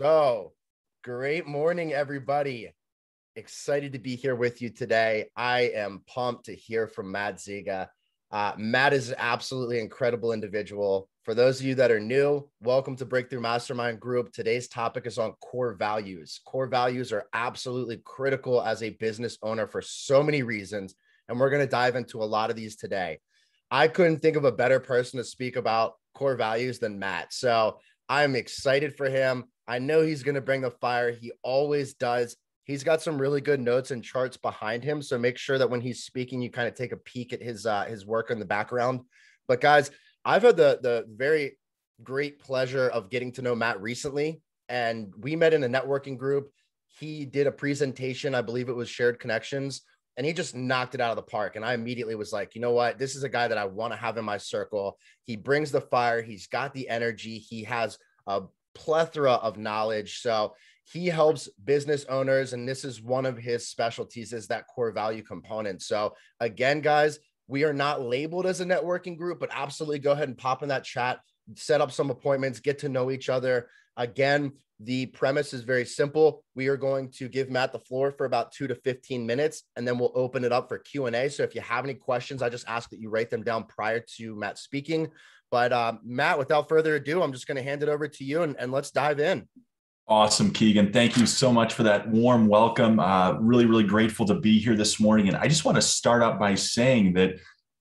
So, great morning, everybody. Excited to be here with you today. I am pumped to hear from Matt Ziga. Matt is an absolutely incredible individual. For those of you that are new, welcome to Breakthrough Mastermind Group. Today's topic is on core values. Core values are absolutely critical as a business owner for so many reasons, and we're going to dive into a lot of these today. I couldn't think of a better person to speak about core values than Matt. So I'm excited for him. I know he's going to bring the fire. He always does. He's got some really good notes and charts behind him. So make sure that when he's speaking, you kind of take a peek at his work in the background. But guys, I've had the very great pleasure of getting to know Matt recently. And we met in a networking group. He did a presentation. I believe it was Shared Connections. And he just knocked it out of the park. And I immediately was like, you know what? This is a guy that I want to have in my circle. He brings the fire. He's got the energy. He has a plethora of knowledge. So he helps business owners. And this is one of his specialties, is that core value component. So again, guys, we are not labeled as a networking group, but absolutely go ahead and pop in that chat, set up some appointments, get to know each other. Again, the premise is very simple. We are going to give Matt the floor for about 2 to 15 minutes, and then we'll open it up for Q&A. So if you have any questions, I just ask that you write them down prior to Matt speaking. But Matt, without further ado, I'm just going to hand it over to you and let's dive in. Awesome, Keegan. Thank you so much for that warm welcome. Really, really grateful to be here this morning. And I just want to start out by saying that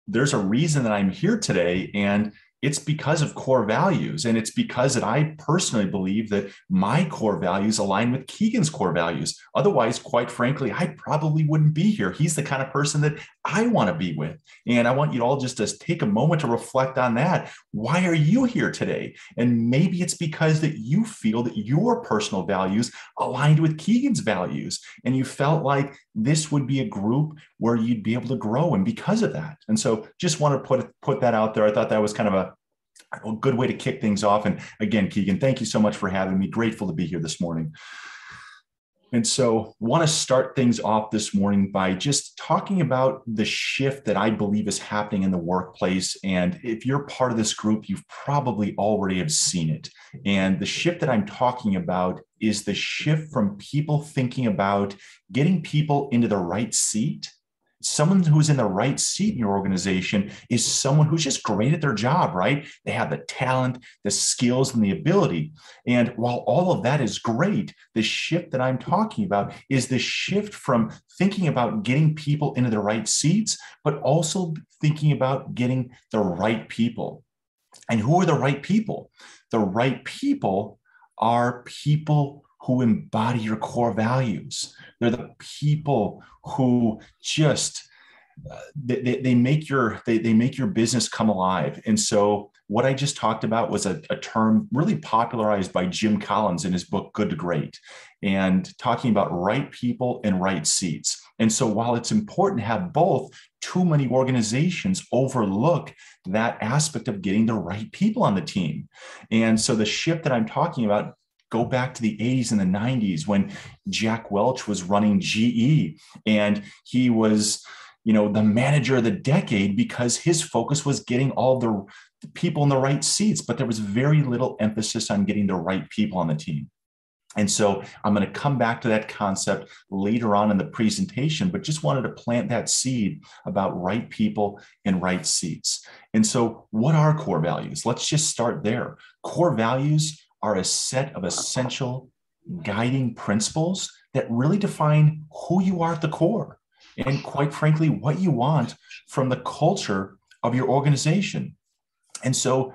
there's a reason that I'm here today, and it's because of core values. And it's because that I personally believe that my core values align with Keegan's core values. Otherwise, quite frankly, I probably wouldn't be here. He's the kind of person that I want to be with. And I want you all just to take a moment to reflect on that. Why are you here today? And maybe it's because that you feel that your personal values aligned with Keegan's values. And you felt like this would be a group where you'd be able to grow. And because of that. And so just want to put that out there. I thought that was kind of a good way to kick things off. And again, Keegan, thank you so much for having me. Grateful to be here this morning. And so want to start things off this morning by just talking about the shift that I believe is happening in the workplace. And if you're part of this group, you've probably already have seen it. And the shift that I'm talking about is the shift from people thinking about getting people into the right seat. Someone who's in the right seat in your organization is someone who's just great at their job, right? They have the talent, the skills, and the ability. And while all of that is great, the shift that I'm talking about is the shift from thinking about getting people into the right seats, but also thinking about getting the right people. And who are the right people? The right people are people who embody your core values. They're the people who just they make your business come alive. And so what I just talked about was a term really popularized by Jim Collins in his book Good to Great, and talking about right people and right seats. And so while it's important to have both, too many organizations overlook that aspect of getting the right people on the team. And so the shift that I'm talking about, go back to the 80s and the 90s when Jack Welch was running GE, and he was, the manager of the decade because his focus was getting all the people in the right seats, but there was very little emphasis on getting the right people on the team. And so I'm going to come back to that concept later on in the presentation, but just wanted to plant that seed about right people and right seats. And so what are core values? Let's just start there. Core values are a set of essential guiding principles that really define who you are at the core and, quite frankly, what you want from the culture of your organization. And so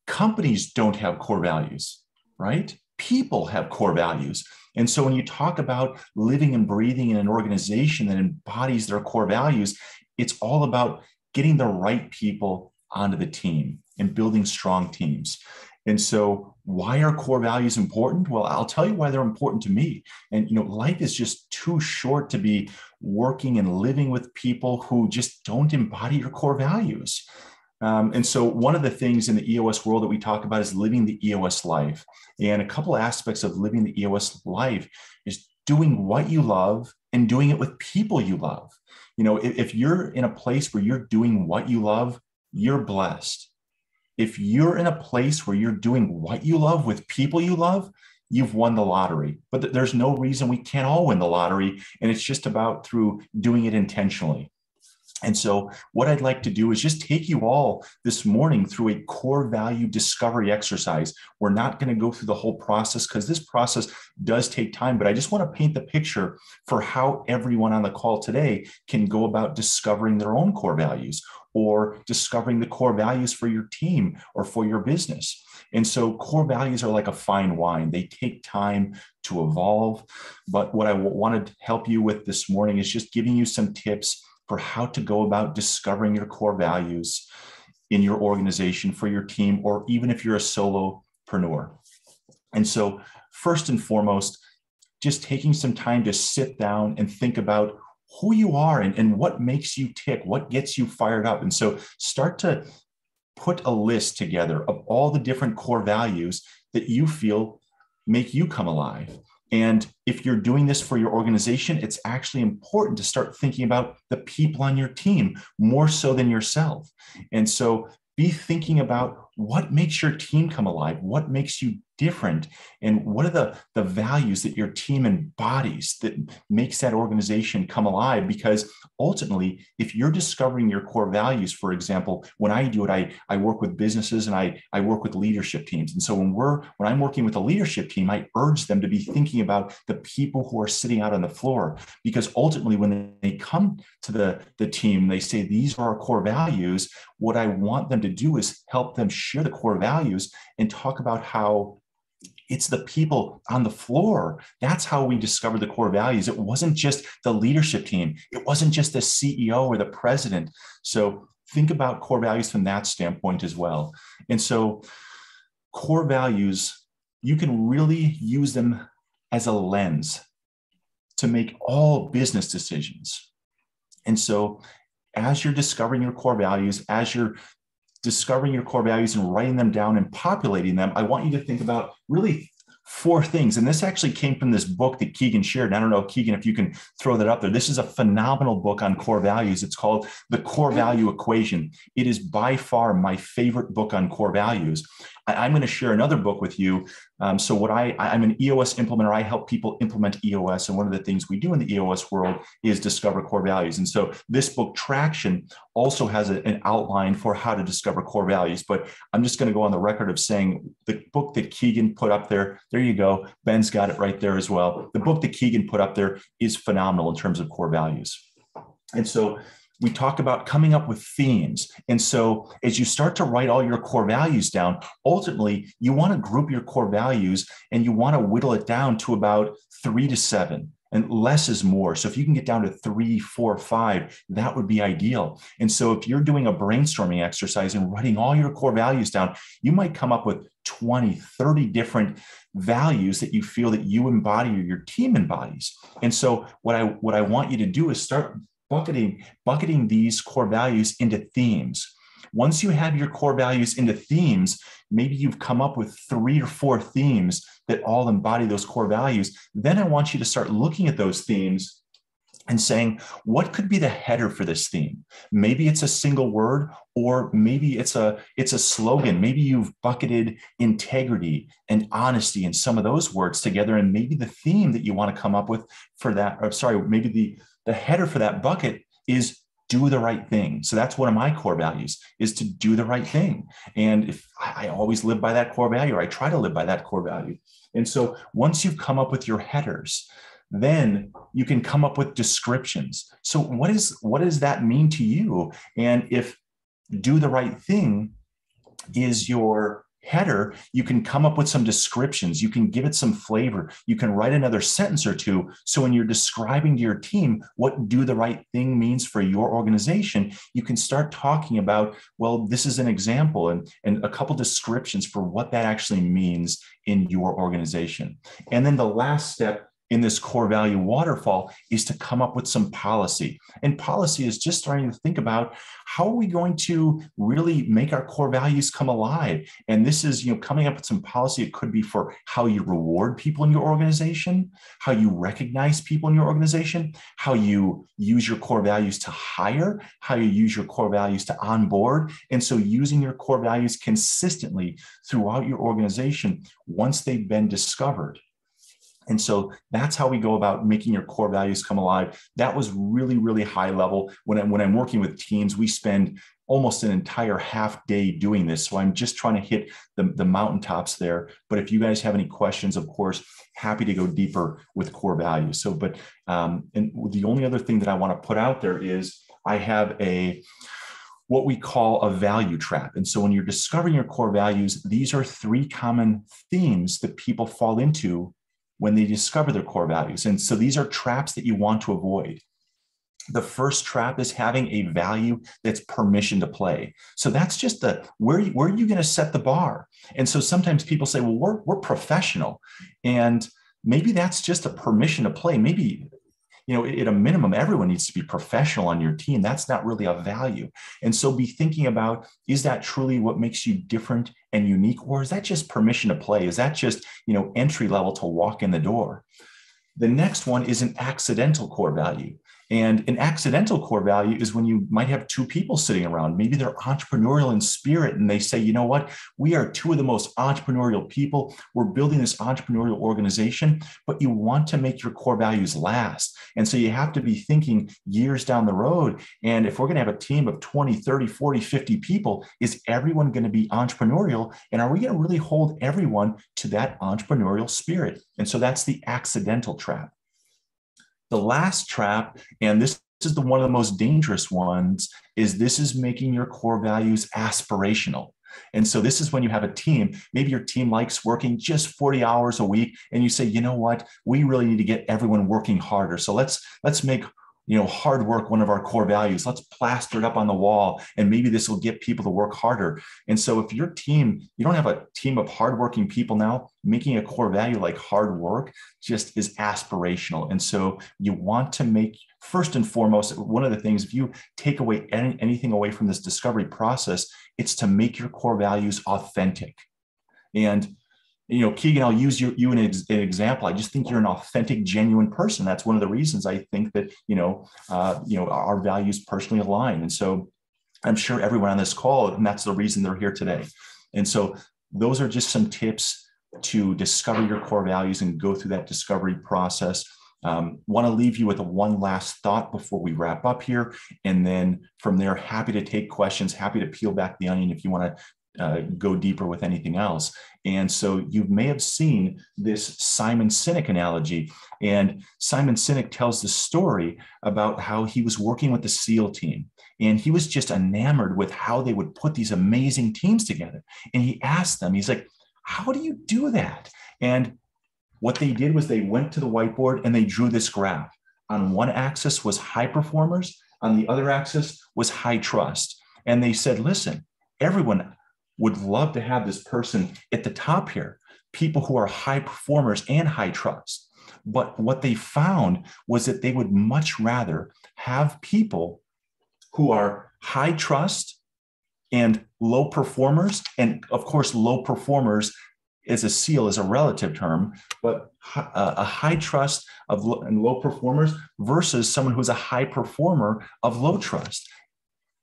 companies don't have core values, right? People have core values. And so when you talk about living and breathing in an organization that embodies their core values, it's all about getting the right people onto the team and building strong teams. And so why are core values important? Well, I'll tell you why they're important to me. And, life is just too short to be working and living with people who just don't embody your core values. And so one of the things in the EOS world that we talk about is living the EOS life. And a couple of aspects of living the EOS life is doing what you love and doing it with people you love. If you're in a place where you're doing what you love, you're blessed. If you're in a place where you're doing what you love with people you love, you've won the lottery. But there's no reason we can't all win the lottery. And it's just about through doing it intentionally. And so what I'd like to do is just take you all this morning through a core value discovery exercise. We're not going to go through the whole process because this process does take time, but I just want to paint the picture for how everyone on the call today can go about discovering their own core values or discovering the core values for your team or for your business. And so core values are like a fine wine. They take time to evolve. But what I wanted to help you with this morning is just giving you some tips for how to go about discovering your core values in your organization, for your team, or even if you're a solopreneur. And so first and foremost, just taking some time to sit down and think about who you are and what makes you tick, what gets you fired up. And so start to put a list together of all the different core values that you feel make you come alive. And if you're doing this for your organization, it's actually important to start thinking about the people on your team more so than yourself. And so be thinking about what makes your team come alive, what makes you different, and what are the values that your team embodies that makes that organization come alive. Because ultimately, if you're discovering your core values, for example, when I do it, I work with businesses and I work with leadership teams. And so when I'm working with a leadership team, I urge them to be thinking about the people who are sitting out on the floor, because ultimately when they come to the team, they say, these are our core values. What I want them to do is help them share the core values and talk about how it's the people on the floor. That's how we discovered the core values. It wasn't just the leadership team. It wasn't just the CEO or the president. So think about core values from that standpoint as well. And so core values, you can really use them as a lens to make all business decisions. And so as you're discovering your core values, as you're discovering your core values and writing them down and populating them, I want you to think about really 4 things. And this actually came from this book that Keegan shared. And I don't know, Keegan, if you can throw that up there. This is a phenomenal book on core values. It's called The Core Value Equation. It is by far my favorite book on core values. I'm going to share another book with you. So I'm an EOS implementer. I help people implement EOS. And one of the things we do in the EOS world is discover core values. And so this book, Traction, also has an outline for how to discover core values. But I'm just going to go on the record of saying the book that Keegan put up there you go. Ben's got it right there as well. The book that Keegan put up there is phenomenal in terms of core values. And so we talk about coming up with themes. And so as you start to write all your core values down, ultimately, you want to group your core values and you want to whittle it down to about 3 to 7. And less is more. So if you can get down to 3, 4, 5, that would be ideal. And so if you're doing a brainstorming exercise and writing all your core values down, you might come up with 20, 30 different values that you feel that you embody or your team embodies. And so what I want you to do is start bucketing these core values into themes. Once you have your core values into themes, maybe you've come up with 3 or 4 themes that all embody those core values. Then I want you to start looking at those themes and saying, what could be the header for this theme? Maybe it's a single word, or maybe it's a slogan. Maybe you've bucketed integrity and honesty and some of those words together. And maybe the theme that you want to come up with for that, maybe the header for that bucket is do the right thing. So that's one of my core values, is to do the right thing. And if I always live by that core value, or I try to live by that core value. And so once you've come up with your headers, then you can come up with descriptions. So what does that mean to you? And if do the right thing is your header, you can come up with some descriptions. You can give it some flavor. You can write another sentence or two. So when you're describing to your team what do the right thing means for your organization, you can start talking about, well, this is an example and a couple descriptions for what that actually means in your organization. And then the last step in this core value waterfall is to come up with some policy. And policy is just starting to think about how are we going to really make our core values come alive? And this is, coming up with some policy. It could be for how you reward people in your organization, how you recognize people in your organization, how you use your core values to hire, how you use your core values to onboard. And so using your core values consistently throughout your organization once they've been discovered. And so that's how we go about making your core values come alive. That was really, really high level. When I'm working with teams, we spend almost an entire half day doing this. So I'm just trying to hit the mountaintops there. But if you guys have any questions, of course, happy to go deeper with core values. So, and the only other thing that I want to put out there is I have what we call a value trap. And so when you're discovering your core values, these are 3 common themes that people fall into when they discover their core values. And so these are traps that you want to avoid. The first trap is having a value that's permission to play. So that's just where are you going to set the bar? And so sometimes people say, well, we're professional. And maybe that's just a permission to play. Maybe, at a minimum, everyone needs to be professional on your team. That's not really a value. And so be thinking about, is that truly what makes you different and unique? Or is that just permission to play? Is that just, entry level to walk in the door? The next one is an accidental core value. And an accidental core value is when you might have 2 people sitting around. Maybe they're entrepreneurial in spirit and they say, you know what, we are 2 of the most entrepreneurial people. We're building this entrepreneurial organization, but you want to make your core values last. And so you have to be thinking years down the road. And if we're going to have a team of 20, 30, 40, 50 people, is everyone going to be entrepreneurial? And are we going to really hold everyone to that entrepreneurial spirit? And so that's the accidental trap. The last trap, and this is one of the most dangerous ones, is making your core values aspirational. And so this is when you have a team, maybe your team likes working just 40 hours a week, and you say, you know what, we really need to get everyone working harder. So let's make hard work one of our core values. Let's plaster it up on the wall, and maybe this will get people to work harder. And so if your team, you don't have a team of hardworking people now, making a core value like hard work just is aspirational. And so you want to make, first and foremost, one of the things, if you take away anything away from this discovery process, it's to make your core values authentic. And Keegan, I'll use you an example. I just think you're an authentic, genuine person. That's one of the reasons I think that, our values personally align. And so I'm sure everyone on this call, and that's the reason they're here today. And so those are just some tips to discover your core values and go through that discovery process. Want to leave you with one last thought before we wrap up here. And then from there, happy to take questions, happy to peel back the onion if you want to go deeper with anything else. And so you may have seen this Simon Sinek analogy. And Simon Sinek tells the story about how he was working with the SEAL team. And he was just enamored with how they would put these amazing teams together. And he asked them, he's like, how do you do that? And what they did was they went to the whiteboard and they drew this graph. On one axis was high performers. On the other axis was high trust. And they said, listen, everyone would love to have this person at the top here, people who are high performers and high trust. But what they found was that they would much rather have people who are high trust and low performers. And of course, low performers as a SEAL is a relative term, but a high trust and low performers versus someone who's a high performer of low trust.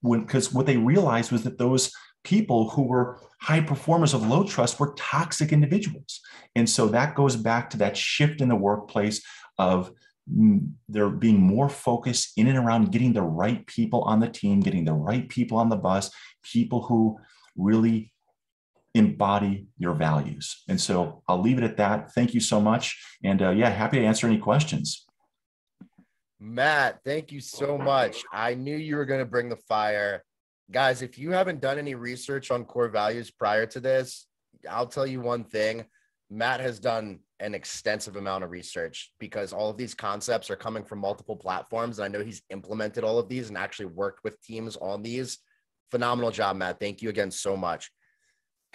Because what they realized was that those people who were high performers of low trust were toxic individuals. And so that goes back to that shift in the workplace of there being more focused in and around getting the right people on the team, getting the right people on the bus, people who really embody your values. And so I'll leave it at that. Thank you so much. And happy to answer any questions. Matt, thank you so much. I knew you were going to bring the fire. Guys, if you haven't done any research on core values prior to this, I'll tell you one thing. Matt has done an extensive amount of research because all of these concepts are coming from multiple platforms. And I know he's implemented all of these and actually worked with teams on these. Phenomenal job, Matt. Thank you again so much.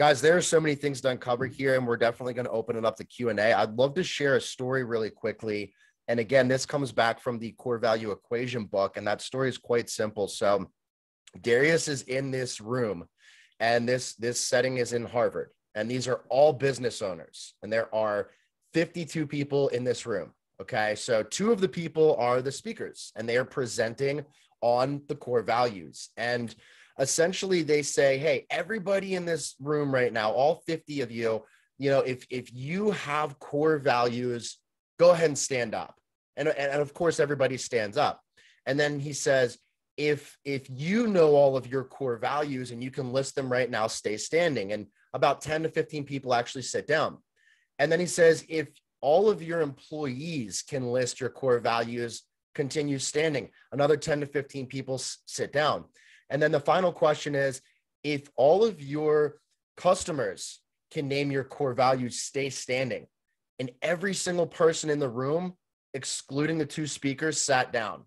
Guys, there are so many things to uncover here, and we're definitely going to open it up to Q&A. I'd love to share a story really quickly. And again, this comes back from the Core Value Equation book, and that story is quite simple. So Darius is in this room, and this setting is in Harvard, and these are all business owners, and there are 52 people in this room. Okay, so 2 of the people are the speakers, and they are presenting on the core values. And essentially they say, hey, everybody in this room right now, all 50 of you, if you have core values, go ahead and stand up. And of course, everybody stands up. And then he says, if you know all of your core values and you can list them right now, stay standing. And about 10 to 15 people actually sit down. And then he says, if all of your employees can list your core values, continue standing. Another 10 to 15 people sit down. And then the final question is, if all of your customers can name your core values, stay standing. And every single person in the room, excluding the 2 speakers, sat down.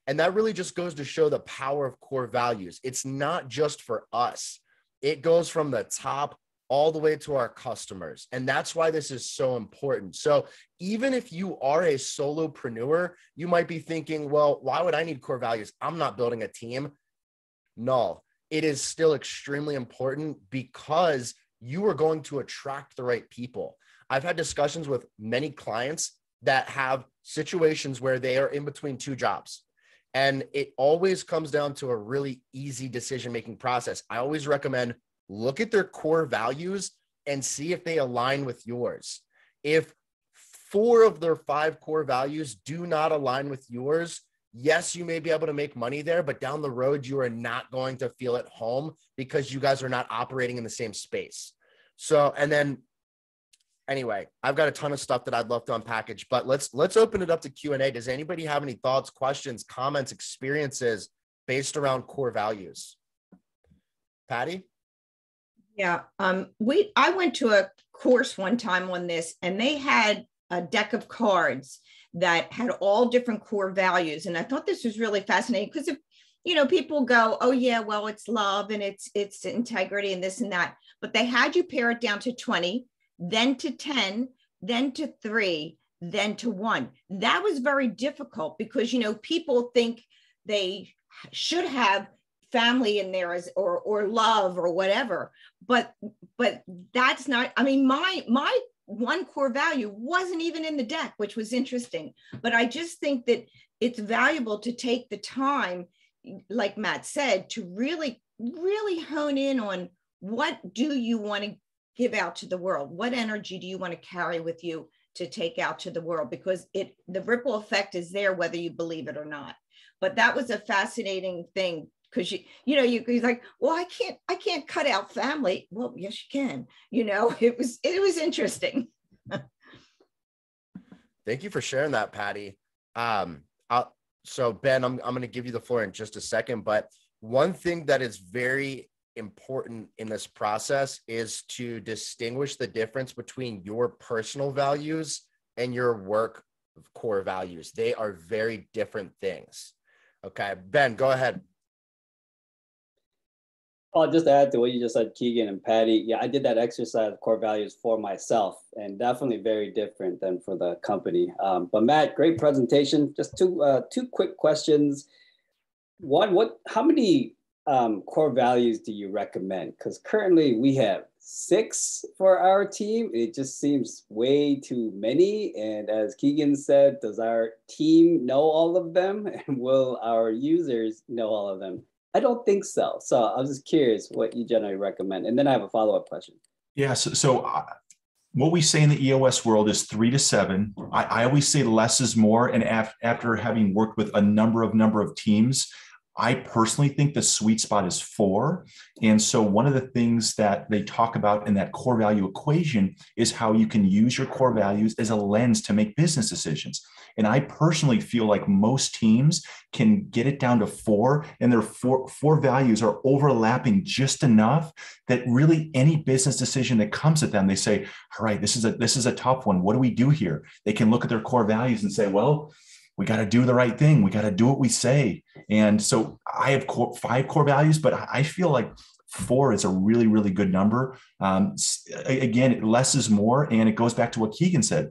And that really just goes to show the power of core values. It's not just for us. It goes from the top all the way to our customers. And that's why this is so important. So even if you are a solopreneur, you might be thinking, well, why would I need core values? I'm not building a team. No, it is still extremely important because you are going to attract the right people. I've had discussions with many clients that have situations where they are in between 2 jobs. And it always comes down to a really easy decision-making process. I always recommend look at their core values and see if they align with yours. If 4 of their 5 core values do not align with yours, yes, you may be able to make money there, but down the road, you are not going to feel at home because you guys are not operating in the same space. So, and then anyway, I've got a ton of stuff that I'd love to unpackage, but let's open it up to Q&A. Does anybody have any thoughts, questions, comments, experiences based around core values? Patty? Yeah, I went to a course one time on this, and they had a deck of cards that had all different core values. And I thought this was really fascinating because if, people go, oh yeah, well, it's love and it's integrity and this and that, but they had you pare it down to 20, then to 10, then to 3, then to 1. That was very difficult because, people think they should have family in there or love or whatever, but that's not, my 1 core value wasn't even in the deck, which was interesting. But I just think that it's valuable to take the time, like Matt said, to really, really hone in on what do you want to give out to the world? What energy do you want to carry with you to take out to the world? Because the ripple effect is there, whether you believe it or not. But that was a fascinating thing. Because you're like, well, I can't cut out family. Well, yes, you can. It was interesting. Thank you for sharing that, Patty. So Ben, I'm going to give you the floor in just a second. But one thing that is very important in this process is to distinguish the difference between your personal values and your work core values. They are very different things. Okay, Ben, go ahead. I'll just add to what you just said, Keegan and Patty. Yeah, I did that exercise of core values for myself, and definitely very different than for the company. But Matt, great presentation. Just two quick questions. One, how many core values do you recommend? Because currently we have 6 for our team. It just seems way too many. And as Keegan said, does our team know all of them? And will our users know all of them? I don't think so. So I was just curious what you generally recommend. And then I have a follow-up question. Yeah. So what we say in the EOS world is 3 to 7. I always say less is more. And after having worked with a number of teams, I personally think the sweet spot is 4. And so one of the things that they talk about in that core value equation is how you can use your core values as a lens to make business decisions. And I personally feel like most teams can get it down to 4, and their four values are overlapping just enough that really any business decision that comes at them, they say, all right, this is a tough one. What do we do here? They can look at their core values and say, well, we got to do the right thing. We got to do what we say. And so I have 5 core values, but I feel like 4 is a really, really good number. Again, less is more. And it goes back to what Keegan said.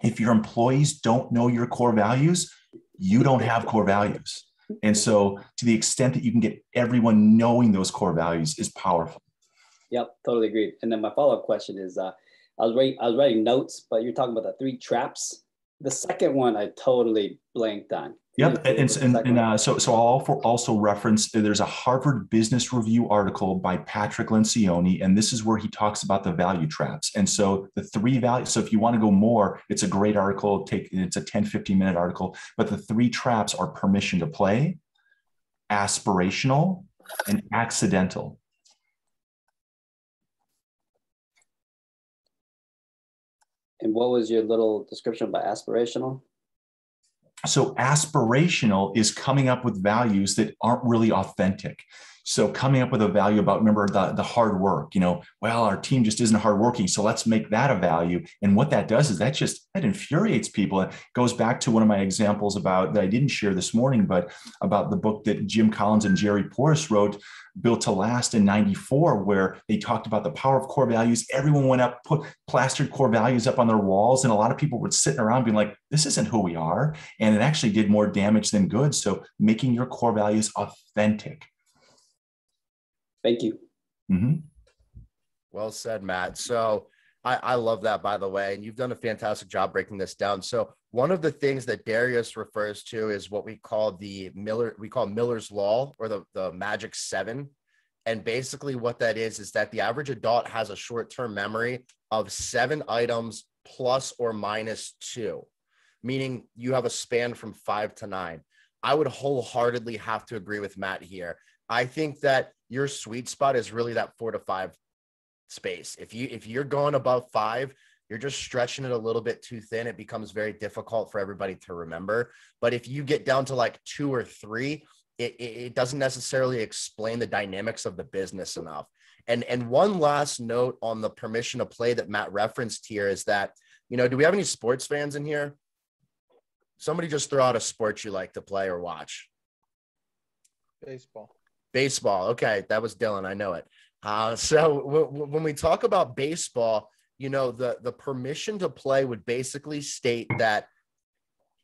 If your employees don't know your core values, you don't have core values. And so to the extent that you can get everyone knowing those core values is powerful. Yep, totally agree. And then my follow-up question is, I was writing notes, but you're talking about the 3 traps. The second one I totally blanked on. Yep. So I'll also reference, there's a Harvard Business Review article by Patrick Lencioni, and this is where he talks about the value traps. And so the 3 values, so if you want to go more, it's a great article. It's a 10, 15-minute article, but the 3 traps are permission to play, aspirational, and accidental. And what was your little description about aspirational? So aspirational is coming up with values that aren't really authentic. So coming up with a value about, remember the hard work, well, our team just isn't hardworking, so let's make that a value. And what that does is that infuriates people. It goes back to one of my examples about that I didn't share this morning, but about the book that Jim Collins and Jerry Porras wrote, Built to Last, in '94, where they talked about the power of core values. Everyone went up, put plastered core values up on their walls. And a lot of people were sitting around being like, this isn't who we are. And it actually did more damage than good. So making your core values authentic. Thank you. Mm-hmm. Well said, Matt. So I love that, by the way, and you've done a fantastic job breaking this down. So one of the things that Darius refers to is what we call Miller's Law, or the Magic 7. And basically what that is that the average adult has a short-term memory of 7 items plus or minus 2, meaning you have a span from 5 to 9. I would wholeheartedly have to agree with Matt here. I think that your sweet spot is really that 4 to 5 space. If you're going above 5, you're just stretching it a little bit too thin. It becomes very difficult for everybody to remember. But if you get down to like 2 or 3, it doesn't necessarily explain the dynamics of the business enough. And one last note on the permission to play that Matt referenced here is that, do we have any sports fans in here? Somebody just throw out a sport you like to play or watch. Baseball. Okay. That was Dylan. I know it. So when we talk about baseball, the permission to play would basically state that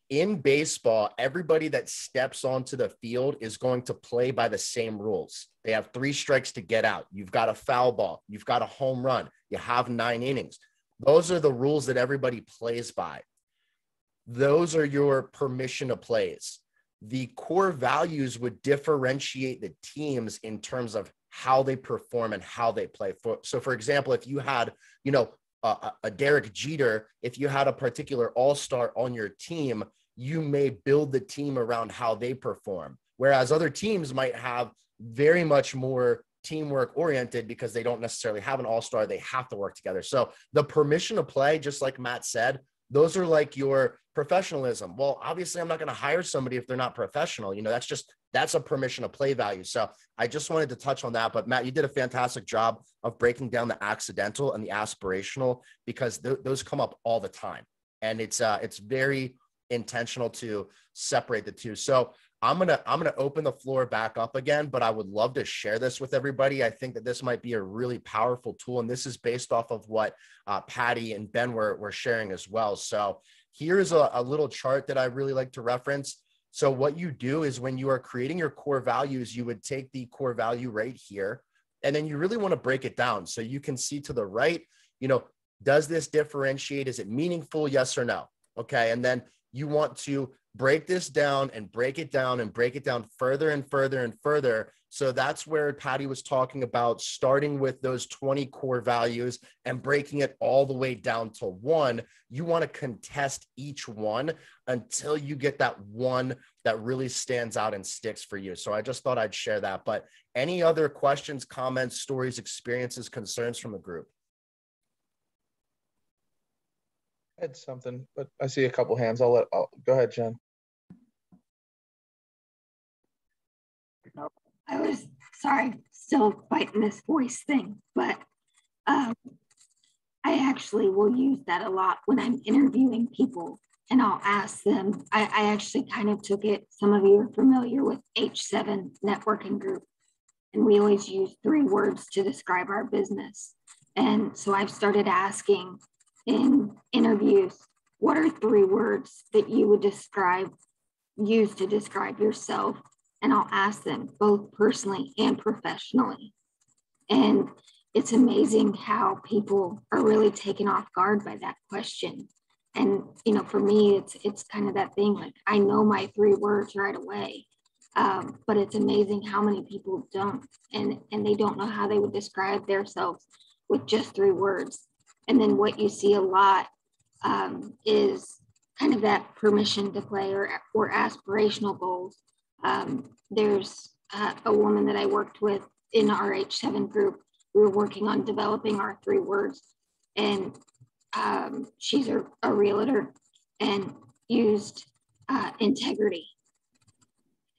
in baseball, everybody that steps onto the field is going to play by the same rules. They have 3 strikes to get out. You've got a foul ball. You've got a home run. You have 9 innings. Those are the rules that everybody plays by. Those are your permission to plays. The core values would differentiate the teams in terms of how they perform and how they play. So for example, if you had, a Derek Jeter, if you had a particular all-star on your team, you may build the team around how they perform. Whereas other teams might have very much more teamwork oriented because they don't necessarily have an all-star. They have to work together. So the permission to play, just like Matt said, those are like your professionalism. Well, obviously I'm not going to hire somebody if they're not professional. That's a permission to play value. So I just wanted to touch on that. But Matt, you did a fantastic job of breaking down the accidental and the aspirational, because those come up all the time. And it's very intentional to separate the two. So I'm going to open the floor back up again, but I would love to share this with everybody. I think that this might be a really powerful tool. And this is based off of what Patty and Ben were sharing as well. So here's a little chart that I really like to reference. So what you do is when you are creating your core values, you would take the core value right here, and then you really want to break it down. So you can see to the right, does this differentiate? Is it meaningful? Yes or no? Okay. And then you want to break this down and break it down and break it down further and further and further. So that's where Patty was talking about starting with those 20 core values and breaking it all the way down to 1. You want to contest each one until you get that one that really stands out and sticks for you. So I just thought I'd share that. But any other questions, comments, stories, experiences, concerns from the group? I had something, but I see a couple hands. I'll go ahead, Jen. I was sorry, still fighting this voice thing, but I actually will use that a lot when I'm interviewing people, and I'll ask them. I actually kind of took it. Some of you are familiar with H7 networking group. and we always use 3 words to describe our business. And so I've started asking in interviews, what are 3 words that you would use to describe yourself? And I'll ask them both personally and professionally. And it's amazing how people are really taken off guard by that question. And, you know, for me, it's kind of that thing, like I know my 3 words right away, but it's amazing how many people don't, and they don't know how they would describe themselves with just 3 words. And then what you see a lot is kind of that permission to play or aspirational goals. There's a woman that I worked with in our H7 group. We were working on developing our 3 words, and she's a realtor and used integrity.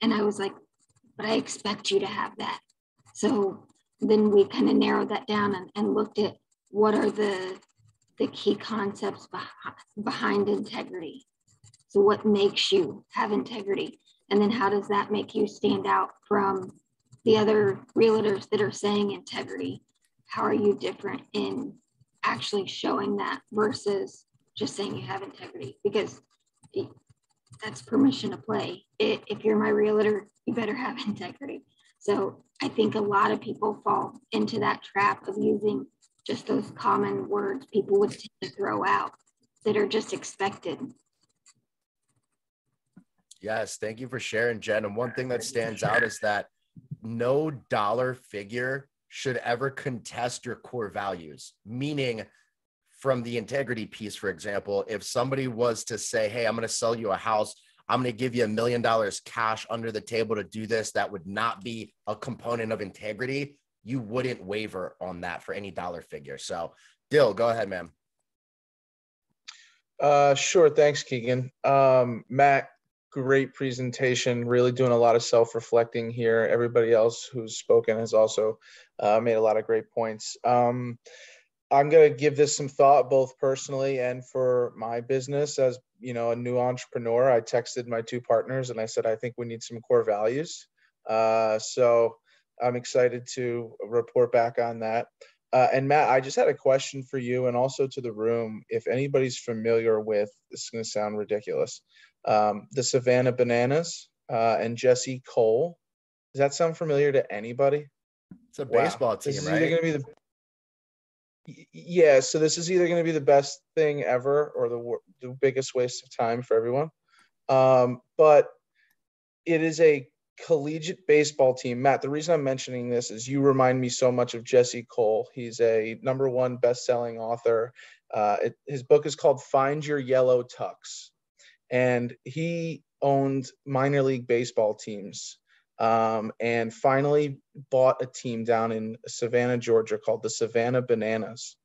And I was like, but I expect you to have that. So then we kind of narrowed that down and looked at what are the key concepts behind integrity. So what makes you have integrity? And then how does that make you stand out from the other realtors that are saying integrity? How are you different in actually showing that versus just saying you have integrity? Because that's permission to play. If you're my realtor, you better have integrity. So I think a lot of people fall into that trap of using just those common words people would tend to throw out that are just expected. Yes, thank you for sharing, Jen. And one thing that stands out is that no dollar figure should ever contest your core values. Meaning, from the integrity piece, for example, if somebody was to say, hey, I'm going to sell you a house, I'm going to give you $1 million cash under the table to do this, that would not be a component of integrity. You wouldn't waver on that for any dollar figure. So, Dill, go ahead, man. Sure. Thanks, Keegan. Matt, great presentation. Really doing a lot of self-reflecting here. Everybody else who's spoken has also made a lot of great points. I'm going to give this some thought, both personally and for my business. As you know, a new entrepreneur, I texted my 2 partners and I said, I think we need some core values. So I'm excited to report back on that. And Matt, I just had a question for you and also to the room. If anybody's familiar with, this is going to sound ridiculous, the Savannah Bananas and Jesse Cole. Does that sound familiar to anybody? It's a baseball team, this is right? Either going to be yeah, so this is either going to be the best thing ever or the biggest waste of time for everyone. But it is a collegiate baseball team. Matt, the reason I'm mentioning this is you remind me so much of Jesse Cole. He's a #1 best-selling author. His book is called Find Your Yellow Tux. And he owned minor league baseball teams. And finally bought a team down in Savannah, Georgia called the Savannah Bananas.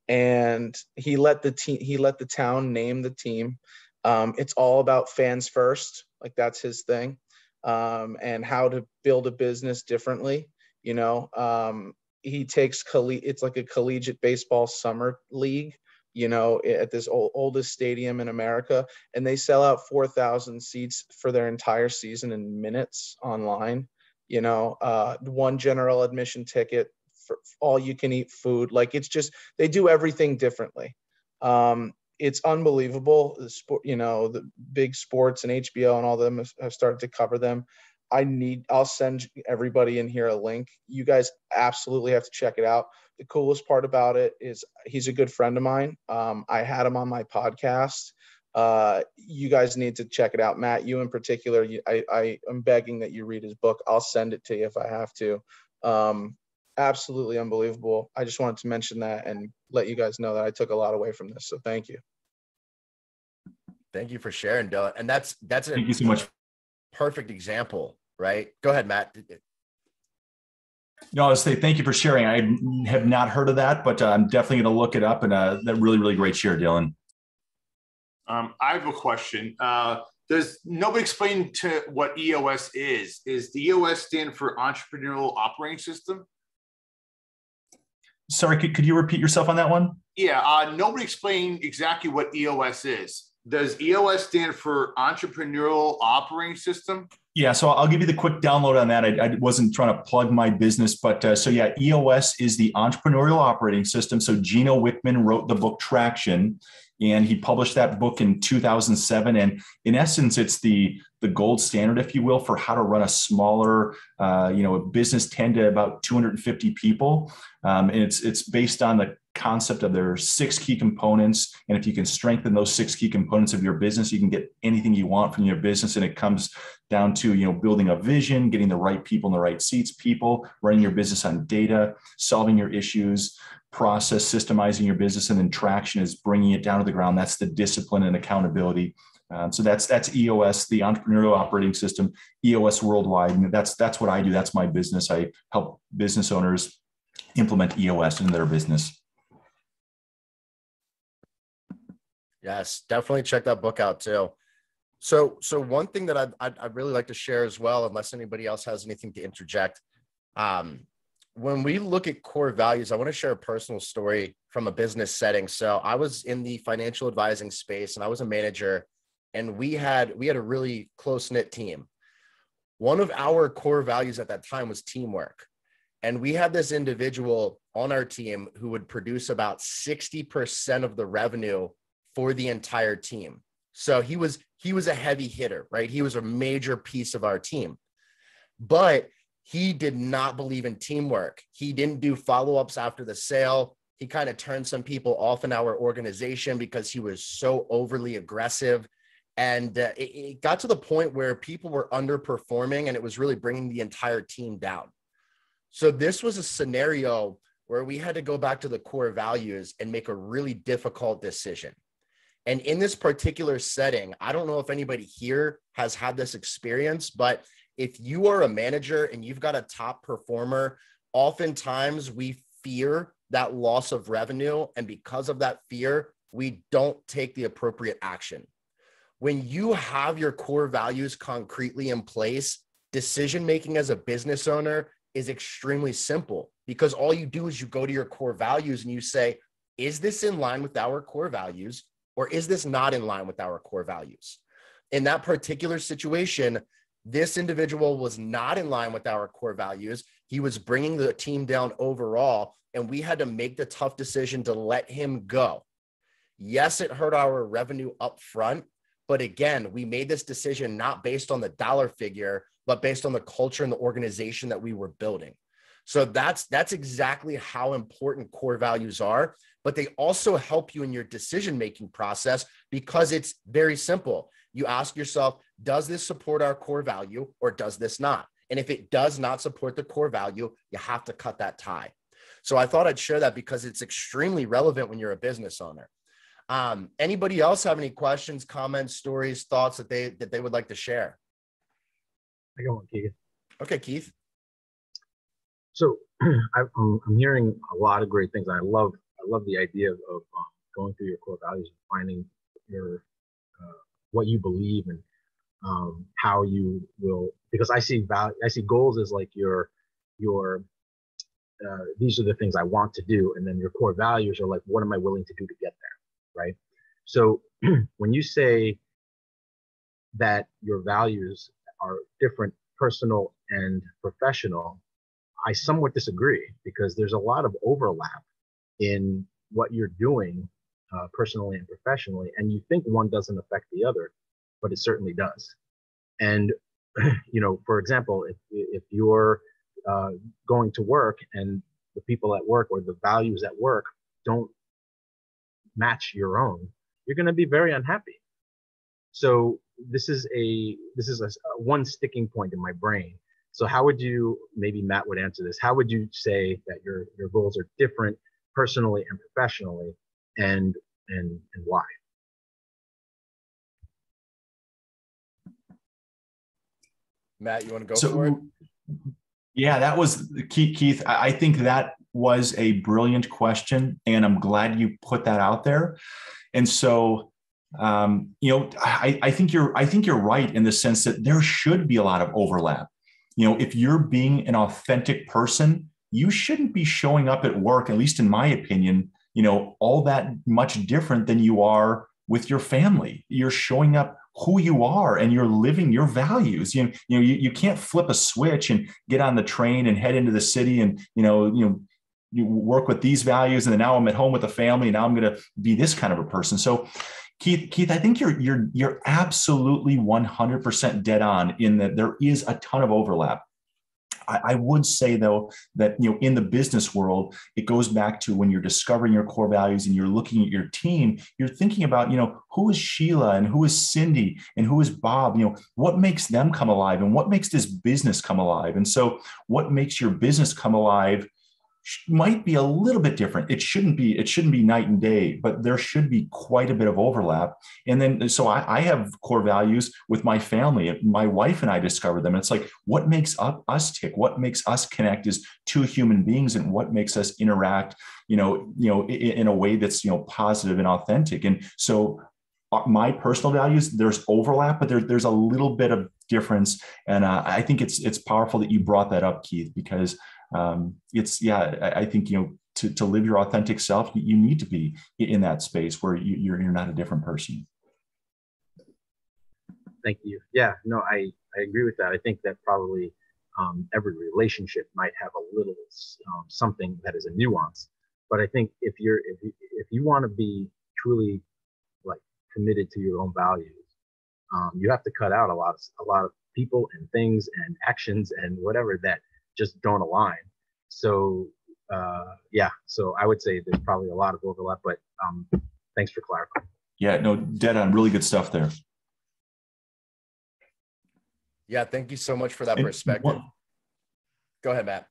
And he let the town name the team. It's all about fans first, like that's his thing, and how to build a business differently. You know, he takes it's like a collegiate baseball summer league, you know, at this oldest stadium in America, and they sell out 4,000 seats for their entire season in minutes online. You know, 1 general admission ticket for all you can eat food. Like, it's just, they do everything differently. It's unbelievable. The sport, you know, the big sports and HBO and all of them have started to cover them. I'll send everybody in here a link. You guys absolutely have to check it out. The coolest part about it is he's a good friend of mine. I had him on my podcast. You guys need to check it out. Matt, you in particular, I am begging that you read his book. I'll send it to you if I have to. Absolutely unbelievable. I just wanted to mention that and let you guys know that I took a lot away from this. So thank you. Thank you for sharing, Dylan. And that's Thank you so much. Perfect example, right? Go ahead, Matt. No, I was saying thank you for sharing. I have not heard of that, but I'm definitely going to look it up. And that really great share, Dylan. I have a question. Does nobody explain to what EOS is? Is the EOS stand for Entrepreneurial Operating System? Sorry, could you repeat yourself on that one? Yeah, nobody explained exactly what EOS is. does EOS stand for Entrepreneurial Operating System? Yeah, so I'll give you the quick download on that. I wasn't trying to plug my business, but so yeah, EOS is the Entrepreneurial Operating System. So Gino Wickman wrote the book Traction, and he published that book in 2007. And in essence, it's the gold standard, if you will, for how to run a smaller, a business 10 to about 250 people. And it's based on the concept of there are 6 key components. And if you can strengthen those 6 key components of your business, you can get anything you want from your business. And it comes down to, building a vision, getting the right people in the right seats, people, running your business on data, solving your issues, process, systemizing your business, and then traction is bringing it down to the ground. That's the discipline and accountability. So that's EOS, the Entrepreneurial Operating System, EOS worldwide. And that's what I do. That's my business. I help business owners implement EOS in their business. Yes, definitely check that book out too. So one thing that I'd really like to share as well, unless anybody else has anything to interject. When we look at core values, I want to share a personal story from a business setting. So I was in the financial advising space and I was a manager, and we had a really close-knit team. One of our core values at that time was teamwork. And we had this individual on our team who would produce about 60% of the revenue for the entire team. So he was a heavy hitter, right? He was a major piece of our team, but he did not believe in teamwork. He didn't do follow-ups after the sale. He kind of turned some people off in our organization because he was so overly aggressive. And it got to the point where people were underperforming and it was really bringing the entire team down. So this was a scenario where we had to go back to the core values and make a really difficult decision. And in this particular setting, I don't know if anybody here has had this experience, but if you are a manager and you've got a top performer, oftentimes we fear that loss of revenue. And because of that fear, we don't take the appropriate action. When you have your core values concretely in place, decision-making as a business owner is extremely simple, because all you do is you go to your core values and you say, is this in line with our core values? Or is this not in line with our core values? In that particular situation, this individual was not in line with our core values. He was bringing the team down overall, and we had to make the tough decision to let him go. Yes, it hurt our revenue up front, but again, we made this decision not based on the dollar figure, but based on the culture and the organization that we were building. So that's exactly how important core values are, but they also help you in your decision-making process because it's very simple. You ask yourself, does this support our core value or does this not? And if it does not support the core value, you have to cut that tie. So I thought I'd share that because it's extremely relevant when you're a business owner. Anybody else have any questions, comments, stories, thoughts that they would like to share? I got one, Keegan. Okay, Keith. So I'm hearing a lot of great things. I love the idea of going through your core values and finding your what you believe and how you will. Because I see goals as like your these are the things I want to do, and then your core values are like, what am I willing to do to get there, right? So when you say that your values are different, personal and professional, I somewhat disagree, because there's a lot of overlap in what you're doing personally and professionally, and you think one doesn't affect the other, but it certainly does. And for example, if you're going to work and the people at work or the values at work don't match your own, you're going to be very unhappy. So this is a one sticking point in my brain. So how would you, maybe Matt would answer this, how would you say that your goals are different personally and professionally, and why? Matt, you want to go for it? Yeah, that was Keith. I think that was a brilliant question, and I'm glad you put that out there. And so, I think you're right in the sense that there should be a lot of overlap. If you're being an authentic person, you shouldn't be showing up at work, at least in my opinion, all that much different than you are with your family. You're showing up who you are and you're living your values. You can't flip a switch and get on the train and head into the city and, you work with these values. And then now I'm at home with the family and now I'm going to be this kind of a person. So Keith, I think you're absolutely 100% dead on in that there is a ton of overlap. I would say, though, that in the business world, it goes back to when you're discovering your core values and you're looking at your team, you're thinking about, who is Sheila and who is Cindy and who is Bob? What makes them come alive and what makes this business come alive? And so what makes your business come alive might be a little bit different. It shouldn't be night and day, but there should be quite a bit of overlap. And then, so I have core values with my family. My wife and I discovered them. And it's like, what makes us tick? What makes us connect is two human beings, and what makes us interact, in a way that's, positive and authentic. And so my personal values, there's overlap, but there's a little bit of difference. And I think it's powerful that you brought that up, Keith, because I think, to live your authentic self, you need to be in that space where you're not a different person. Thank you. Yeah, no, I agree with that. I think that probably every relationship might have a little something that is a nuance, but I think if you want to be truly like committed to your own values, you have to cut out a lot of people and things and actions and whatever that just don't align. So so I would say there's probably a lot of overlap, but thanks for clarifying. Yeah, no, dead on. Really good stuff there. Yeah, thank you so much for that perspective. Go ahead, Matt.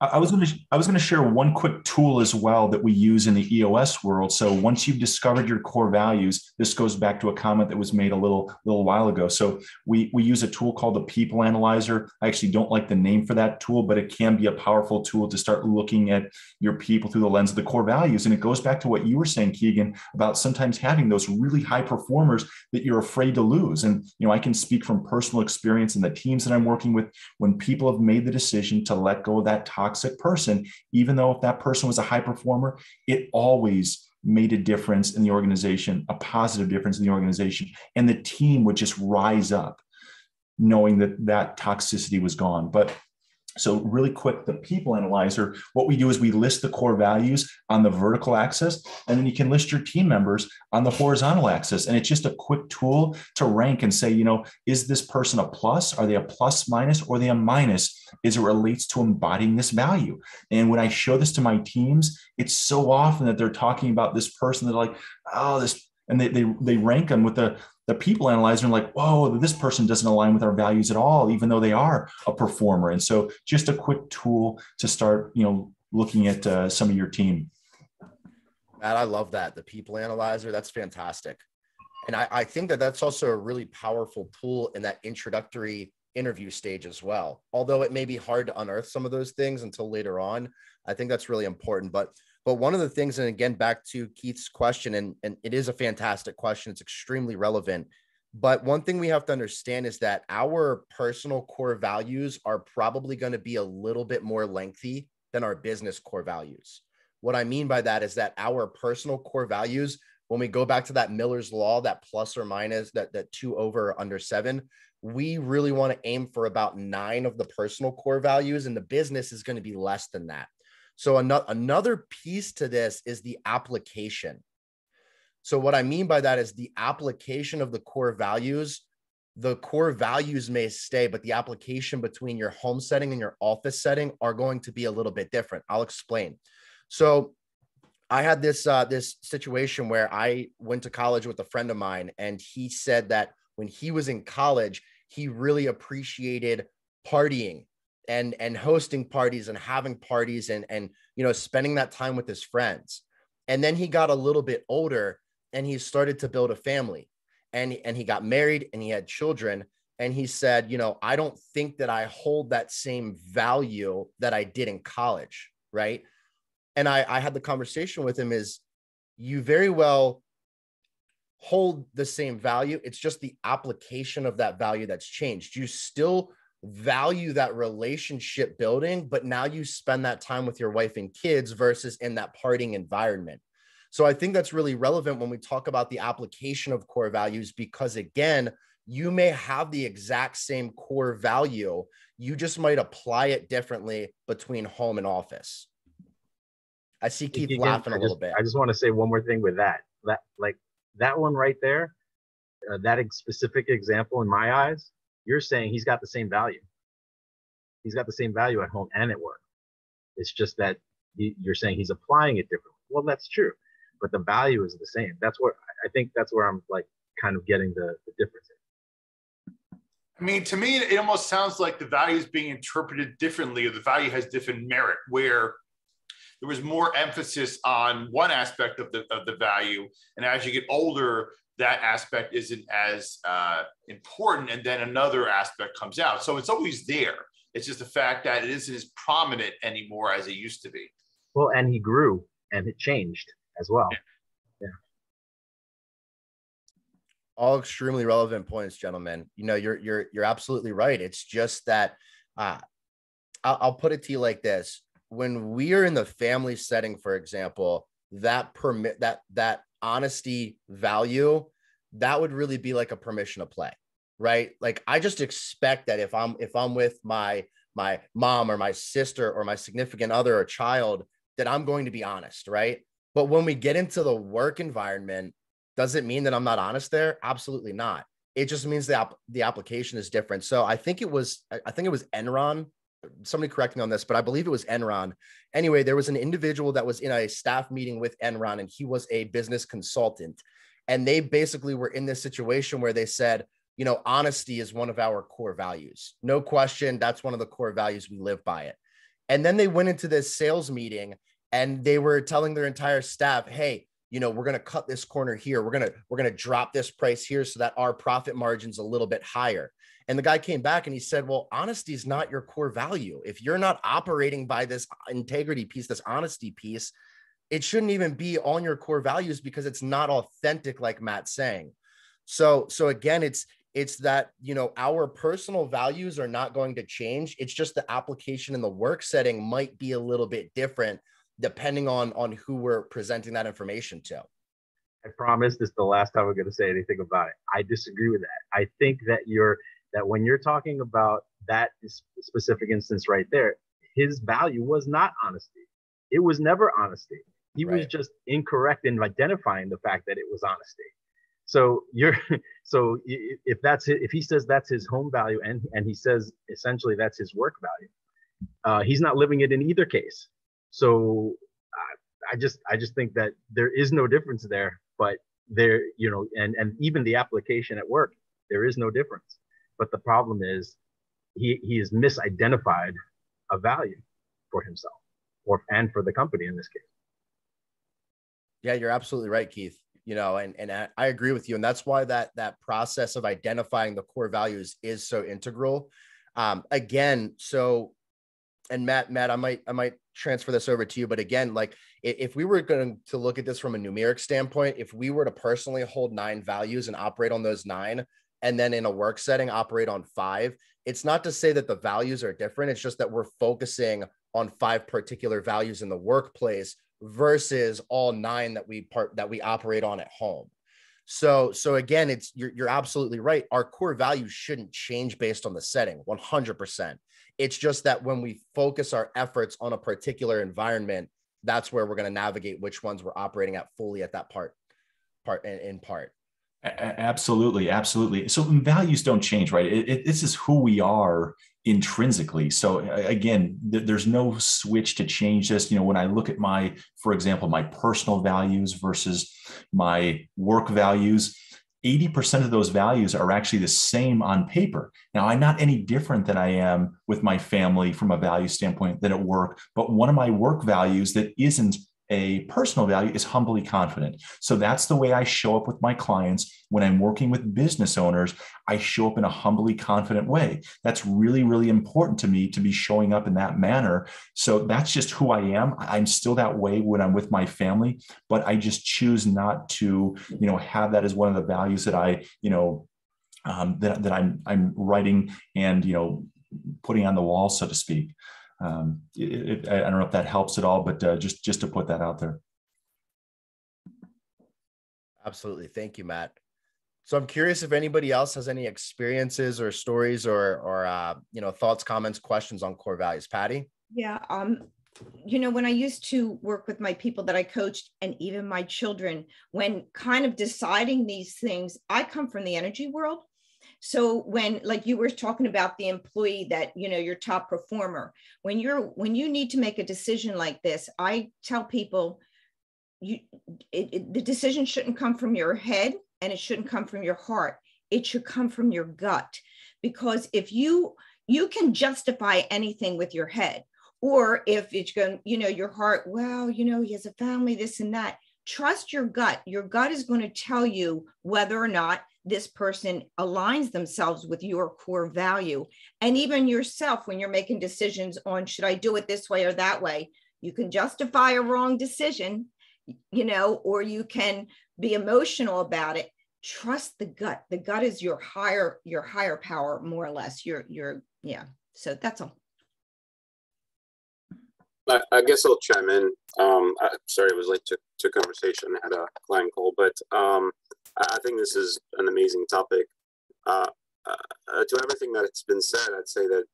I was going to share one quick tool as well that we use in the EOS world. So once you've discovered your core values, this goes back to a comment that was made a little while ago. So we use a tool called the People Analyzer. I actually don't like the name for that tool, but it can be a powerful tool to start looking at your people through the lens of the core values. And it goes back to what you were saying, Keegan, about sometimes having those really high performers that you're afraid to lose. And, I can speak from personal experience in the teams that I'm working with. When people have made the decision to let go of that toxic person, even though if that person was a high performer, it always made a difference in the organization, a positive difference in the organization. And the team would just rise up knowing that toxicity was gone. But so really quick, the People Analyzer, what we do is we list the core values on the vertical axis, and then you can list your team members on the horizontal axis. And it's just a quick tool to rank and say, is this person a plus? Are they a plus minus, or are they a minus as it relates to embodying this value? And when I show this to my teams, it's so often that they're talking about this person, they're like, oh, this, and they rank them with the People Analyzer and like, whoa, this person doesn't align with our values at all, even though they are a performer. And so just a quick tool to start, looking at some of your team. Matt, I love that. The People Analyzer, that's fantastic. And I think that's also a really powerful tool in that introductory interview stage as well. Although it may be hard to unearth some of those things until later on, I think that's really important. But one of the things, and again, back to Keith's question, and it is a fantastic question. It's extremely relevant. But one thing we have to understand is that our personal core values are probably going to be a little bit more lengthy than our business core values. What I mean by that is that our personal core values, when we go back to that Miller's Law, that plus or minus, that 2 over or under 7, we really want to aim for about 9 of the personal core values, and the business is going to be less than that. So another piece to this is the application. So what I mean by that is the application of the core values. The core values may stay, but the application between your home setting and your office setting are going to be a little bit different. I'll explain. So I had this situation where I went to college with a friend of mine, and he said that when he was in college, he really appreciated partying and hosting parties and having parties and spending that time with his friends. And then he got a little bit older and he started to build a family, and he got married and he had children. And he said, I don't think that I hold that same value that I did in college. Right. And I had the conversation with him is you very well hold the same value. It's just the application of that value that's changed. You still value that relationship building, but now you spend that time with your wife and kids versus in that partying environment. So I think that's really relevant when we talk about the application of core values, because again, you may have the exact same core value. You just might apply it differently between home and office. I see Keith laughing a little bit. I just want to say one more thing with that. That one right there, that specific example in my eyes, you're saying he's got the same value. He's got the same value at home and at work. It's just that you're saying he's applying it differently. Well, that's true, but the value is the same. That's where I think that's where I'm like kind of getting the difference in. I mean, to me, it almost sounds like the value is being interpreted differently, or the value has different merit, where there was more emphasis on one aspect of the value. And as you get older, that aspect isn't as important. And then another aspect comes out. So it's always there. It's just the fact that it isn't as prominent anymore as it used to be. Well, and he grew and it changed as well. Yeah. All extremely relevant points, gentlemen. You know, you're absolutely right. It's just that I'll put it to you like this. When we are in the family setting, for example, that honesty value, that would really be like a permission to play, right? Like I just expect that if I'm with my mom or my sister or my significant other or child, that I'm going to be honest, right? But when we get into the work environment, does it mean that I'm not honest there? Absolutely not. It just means the application is different. So I think it was Enron. Somebody correct me on this, but I believe it was Enron. Anyway, there was an individual that was in a staff meeting with Enron, and he was a business consultant. And they basically were in this situation where they said, you know, honesty is one of our core values. No question. That's one of the core values. We live by it. And then they went into this sales meeting and they were telling their entire staff, hey, you know, we're going to cut this corner here. We're going to drop this price here so that our profit margin's a little bit higher. And the guy came back and he said, well, honesty is not your core value. If you're not operating by this integrity piece, this honesty piece, it shouldn't even be on your core values because it's not authentic, like Matt's saying. So again, it's that, you know, our personal values are not going to change. It's just the application in the work setting might be a little bit different depending on who we're presenting that information to. I promise this is the last time we're going to say anything about it. I disagree with that. I think that when you're talking about that specific instance right there, his value was not honesty. It was never honesty. He was just incorrect in identifying the fact that it was honesty. So if he says that's his home value and he says essentially that's his work value, he's not living it in either case. So I just think that there is no difference there, but there, you know, and even the application at work, there is no difference. But the problem is he has misidentified a value for himself and for the company in this case. Yeah, you're absolutely right, Keith. You know, and I agree with you. And that's why that process of identifying the core values is so integral. Again, so, and Matt, I might transfer this over to you. But again, like if we were going to look at this from a numeric standpoint, if we were to personally hold 9 values and operate on those 9, and then in a work setting, operate on 5, it's not to say that the values are different. It's just that we're focusing on 5 particular values in the workplace versus all 9 that we operate on at home. So again, you're absolutely right. Our core values shouldn't change based on the setting, 100%. It's just that when we focus our efforts on a particular environment, that's where we're going to navigate which ones we're operating at fully at that part. Absolutely. So values don't change, right? This is who we are intrinsically. So again, there's no switch to change this. You know, when I look at for example, my personal values versus my work values, 80% of those values are actually the same on paper. Now, I'm not any different than I am with my family from a value standpoint than at work, but one of my work values that isn't a personal value is humbly confident. So that's the way I show up with my clients. When I'm working with business owners, I show up in a humbly confident way. That's really, really important to me to be showing up in that manner. So that's just who I am. I'm still that way when I'm with my family, but I just choose not to, you know, have that as one of the values that I, you know, that I'm writing and, you know, putting on the wall, so to speak. I don't know if that helps at all, but just to put that out there. Absolutely. Thank you, Matt. So I'm curious if anybody else has any experiences or stories or thoughts, comments, questions on core values. Patty? Yeah. When I used to work with my people that I coached and even my children, when kind of deciding these things, I come from the energy world. So when, like you were talking about the employee that, your top performer, when you need to make a decision like this, I tell people the decision shouldn't come from your head and it shouldn't come from your heart. It should come from your gut, because if you can justify anything with your head, or if it's going, your heart, well, he has a family, this and that. Trust your gut. Your gut is going to tell you whether or not this person aligns themselves with your core value. And even yourself, when you're making decisions on, should I do it this way or that way? You can justify a wrong decision, or you can be emotional about it. Trust the gut. The gut is your higher power, more or less. Yeah. So that's all. I guess I'll chime in. Sorry, I was late to conversation. I had a client call, but I think this is an amazing topic. To everything that's been said, I'd say that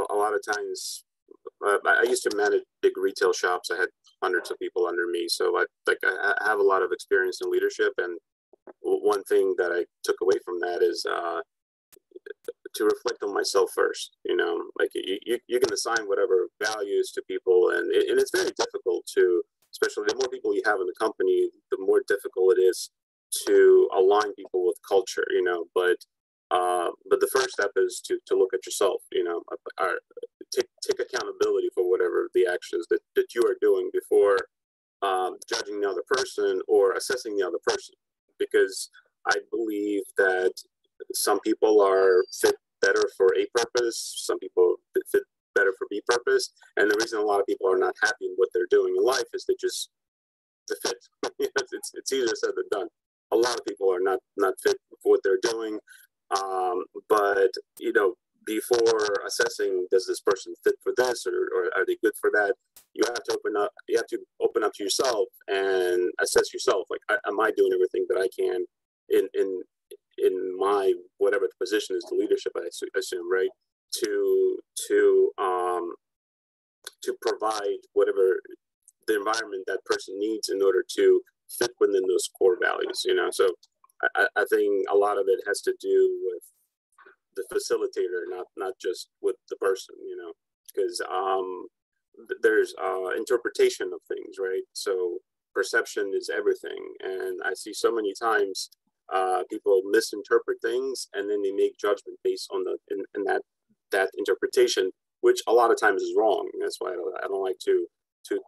a lot of times, I used to manage big retail shops. I had hundreds of people under me, so I have a lot of experience in leadership. And one thing that I took away from that is to reflect on myself first. Like you can assign whatever values to people, and it's very difficult to, especially the more people you have in the company, the more difficult it is to align people with culture. But the first step is to look at yourself. Take accountability for whatever the actions that you are doing before judging the other person or assessing the other person, because I believe that some people are fit better for A purpose, some people fit better for B purpose, and the reason a lot of people are not happy in what they're doing in life is the fit. It's easier said than done. A lot of people are not fit for what they're doing, but before assessing, does this person fit for this, or are they good for that, you have to open up to yourself and assess yourself. Like, am I doing everything that I can in my whatever the position is, the leadership, I assume, right, to provide whatever the environment that person needs in order to fit within those core values. So I think a lot of it has to do with the facilitator, not just with the person, because there's interpretation of things, right? So perception is everything, and I see so many times people misinterpret things, and then they make judgment based on that interpretation, which a lot of times is wrong. And that's why I don't like to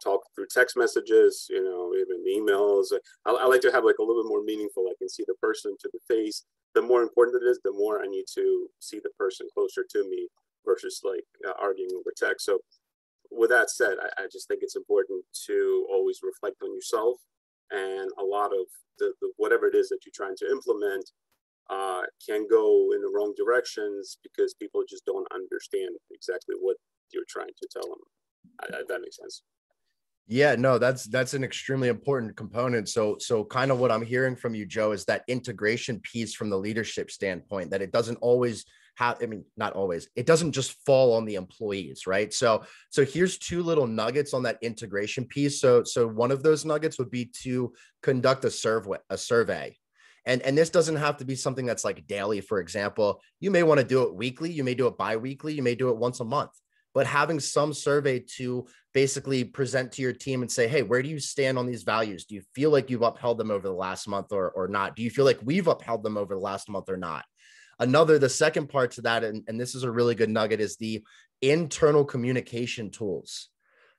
talk through text messages, even emails. I like to have like a little bit more meaningful. I can see the person to the face. The more important it is, the more I need to see the person closer to me versus like arguing over text. So with that said, I just think it's important to always reflect on yourself, and a lot of the whatever it is that you're trying to implement can go in the wrong directions because people just don't understand exactly what you're trying to tell them. If that makes sense. Yeah, no, that's an extremely important component. So kind of what I'm hearing from you, Joe, is that integration piece from the leadership standpoint, that it doesn't always have, not always, it doesn't just fall on the employees, right? So here's two little nuggets on that integration piece. So one of those nuggets would be to conduct a survey. And this doesn't have to be something that's like daily. For example, you may want to do it weekly, you may do it bi-weekly, you may do it once a month. But having some survey to basically present to your team and say, hey, where do you stand on these values? Do you feel like you've upheld them over the last month or not? Do you feel like we've upheld them over the last month or not? The second part to that, and this is a really good nugget, is the internal communication tools.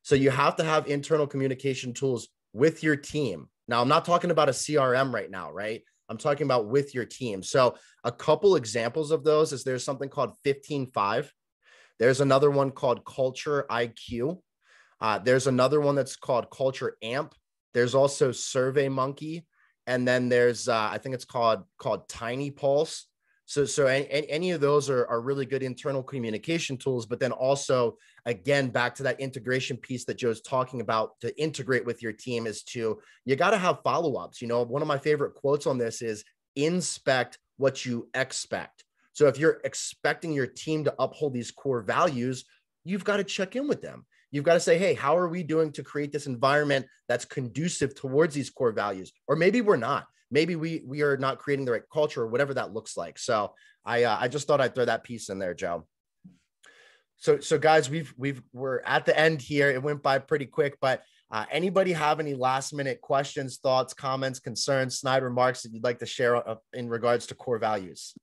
So you have to have internal communication tools with your team. Now, I'm not talking about a CRM right now, right? I'm talking about with your team. So a couple examples of those is there's something called 15-5. There's another one called Culture IQ. There's another one that's called Culture AMP. There's also Survey Monkey. And then there's, I think it's called Tiny Pulse. So any of those are really good internal communication tools, but then also, again, back to that integration piece that Joe's talking about to integrate with your team is you got to have follow-ups. You know, one of my favorite quotes on this is inspect what you expect. So if you're expecting your team to uphold these core values, you've got to check in with them. You've got to say, hey, how are we doing to create this environment that's conducive towards these core values? Or maybe we're not. Maybe we are not creating the right culture or whatever that looks like. So I just thought I'd throw that piece in there, Joe. So guys, we're at the end here. It went by pretty quick, but anybody have any last minute questions, thoughts, comments, concerns, snide remarks that you'd like to share in regards to core values?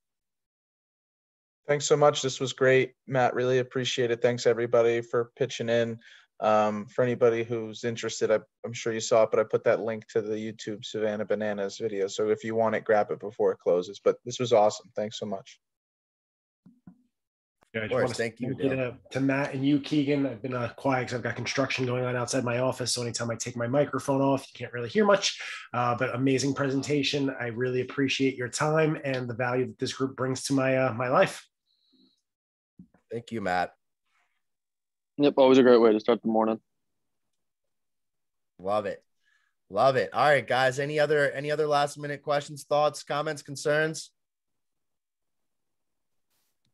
Thanks so much. This was great, Matt. Really appreciate it. Thanks everybody for pitching in. For anybody who's interested, I'm sure you saw it, but I put that link to the YouTube Savannah Bananas video. So if you want it, grab it before it closes. But this was awesome. Thanks so much. Yeah, Of course, thank you. To Matt and you, Keegan. I've been quiet because I've got construction going on outside my office. So anytime I take my microphone off, you can't really hear much. But amazing presentation. I really appreciate your time and the value that this group brings to my life. Thank you, Matt. Yep, always a great way to start the morning. Love it. Love it. All right, guys. Any other last minute questions, thoughts, comments, concerns?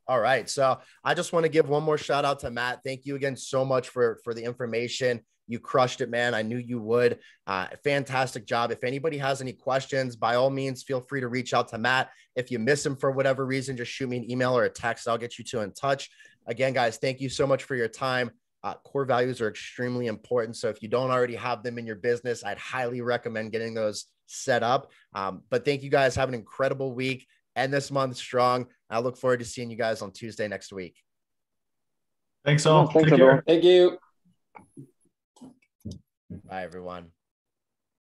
All right. So I just want to give one more shout out to Matt. Thank you again so much for the information. You crushed it, man. I knew you would. Fantastic job. If anybody has any questions, by all means, feel free to reach out to Matt. If you miss him for whatever reason, just shoot me an email or a text. I'll get you two in touch. Again, guys, thank you so much for your time. Core values are extremely important. So if you don't already have them in your business, I'd highly recommend getting those set up. But thank you guys. Have an incredible week. End this month strong. I look forward to seeing you guys on Tuesday next week. Thanks all. Thanks, everyone. Thank you. Bye, everyone.